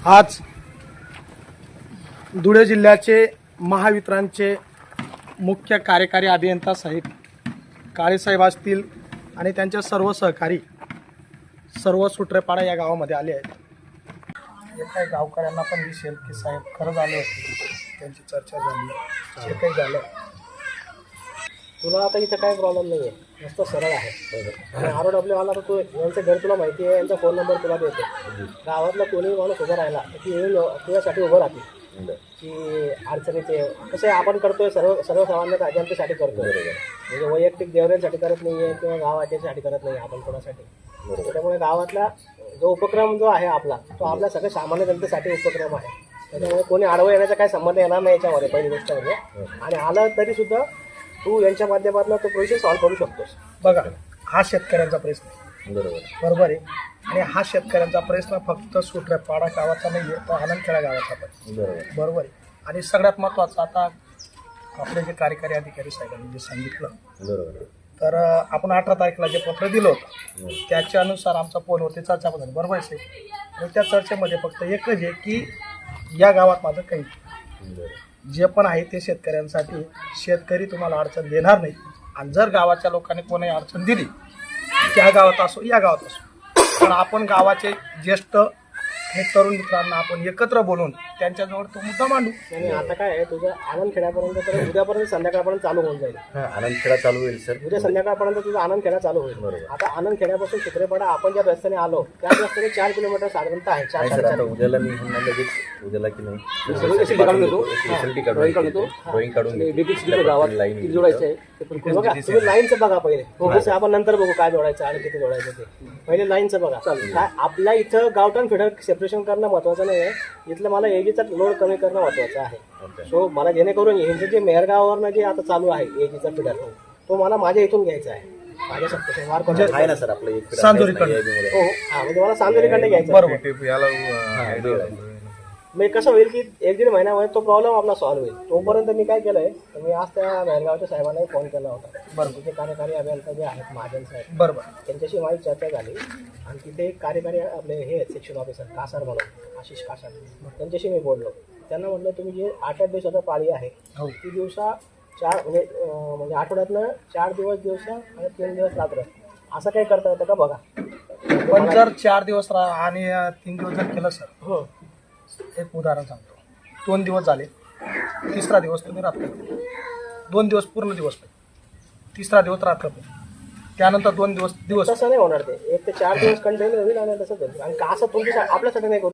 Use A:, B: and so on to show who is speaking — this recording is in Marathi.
A: आज धुळे जिल्ह्याचे महावितरणचे मुख्य कार्यकारी अभियंता साहेब काळेसाहेब असतील आणि त्यांचे सर्व सहकारी सर्व सुट्रेपाडा या गावामध्ये आले आहेत। जे काही गावकऱ्यांना पण दिसेल की साहेब खरंच आले होते, त्यांची चर्चा झाली, जे काही झालं तुला आता इथं काही प्रॉब्लेम नाही आहे, नुसतं सरळ आहे आणि ROWवाला तर तू यांचं घर तुला माहिती आहे, यांचा फोन नंबर तुला देतो। गावातला कोणी माणूस उभं राहिला की येऊन तुझ्यासाठी उभं राहते की अडचणीचे कसे आपण करतोय सर्वसामान्य जनतेसाठी करतोय, म्हणजे वैयक्तिक देवऱ्यांसाठी करत नाही आहे किंवा गावाच्यासाठी करत नाही आपण कोणासाठी। त्यामुळे गावातला जो उपक्रम जो आहे आपला तो आपल्या सगळ्या सामान्य जनतेसाठी उपक्रम आहे, त्याच्यामुळे कोणी आडवं येण्याचा काही संबंध येणार नाही याच्यामध्ये पहिली गोष्ट म्हणजे। आणि आलं तरी सुद्धा तू यांच्या माध्यमातून तो प्रश्न सॉल्व्ह करू शकतोस। बघा, हा शेतकऱ्यांचा प्रश्न आहे, बरोबर आहे, आणि हा शेतकऱ्यांचा प्रश्न फक्त सुट्रेपाडा गावाचा नाही आहे, तो आनंदखेडा गावाचा पण बरोबर आहे। आणि सगळ्यात महत्त्वाचं आता आपले जे कार्यकारी अधिकारी साहेबांनी जे सांगितलं तर आपण 18 तारखेला जे पत्र दिलं होतं त्याच्यानुसार आमचा फोनवरती चर्चा पण झाली, बरोबर आहे साहेब। आणि त्या चर्चेमध्ये फक्त एकच आहे की या गावात माझं काही जे पण आहे ते शेतकऱ्यांसाठी, शेतकरी तुम्हाला अडचण देणार नाही। आणि जर गावाच्या लोकांनी कोणी अडचण दिली त्या गावात असो या गावात असो, पण आपण गावाचे ज्येष्ठ हे तरुण मित्रांना आपण एकत्र बोलून त्यांच्याजवळ तो मुद्दा मांडू। आणि आता काय आहे तुझं आनंदखेड्यापर्यंत तर उद्यापर्यंत संध्याकाळपर्यंत चालू होऊन जाईल।
B: आनंदखेडा चालू होईल सर,
A: उद्या संध्याकाळपर्यंत तुझा आनंदखेडा चालू होईल। आता आनंदखेड्यापासून सुट्रेपाडा आपण ज्या रस्त्याने आलो त्या रस्त्याने 4 किलोमीटर साधारणतः आहे। 4
B: उद्याला मी लगेच उद्याला की नाही ड्रॉइंग काढून गावात लाईन
A: जोडायचं आहे। बघा तुम्ही लाईनचं बघा पहिले, आपण नंतर बघू काय जोडायचं आणि किती जोडायचं ते, पहिले लाईनचं बघा। काय आपल्या इथं गावठाण फिडर सेपरेशन करणं महत्त्वाचं नाही आहे, इथलं मला एजीचा लोड कमी करणं महत्त्वाचं आहे। सो मला जेणेकरून यांचं जे मेहरगावावरनं जे आता चालू आहे एजीचा फिडर तो मला माझ्या इथून घ्यायचा आहे, माझ्या शक्तीचे वार कोण
B: आहे ना सर आपलं एक
A: सांजोरीकडे। हो हा, म्हणजे मला सांजोरीकडे घ्यायचं बरोबर। मग कसं होईल की 1-1.5 महिन्यामध्ये तो प्रॉब्लेम आपला सॉल्व्ह होईल। तोपर्यंत मी काय केलंय तर मी आज त्या मेहरगावच्या साहेबांनाही फोन केला होता, बरोबर, तिथे कार्यकारी अभियंता जे आहेत महाजन साहेब, बरोबर, त्यांच्याशी माझी चर्चा झाली। आणि तिथे एक कार्यकारी आपले हे सेक्शन ऑफिसर कासार म्हणून आशिष कासार, त्यांच्याशी मी बोललो। त्यांना म्हटलं तुम्ही जे 8 दिवसाचा पाळी आहे ती दिवसा 4 म्हणजे आठवड्यातनं 4 दिवस आणि 3 दिवस रात्र असं काही करता येतं का बघा। पण जर 4 दिवस आणि 3 दिवस जर केलं सर, एक उदाहरण सांगतो, 2 दिवस झाले, 3रा दिवस तुम्ही रात्र, 2 दिवस पूर्ण दिवस, 3रा दिवस रात्र, त्यानंतर 2 दिवस तसं नाही होणार ते, 1 ते 4 दिवस कंटिन्यू होईल आणि तसंच होईल। आणि का असं तुमच्या आपल्यासाठी नाही करू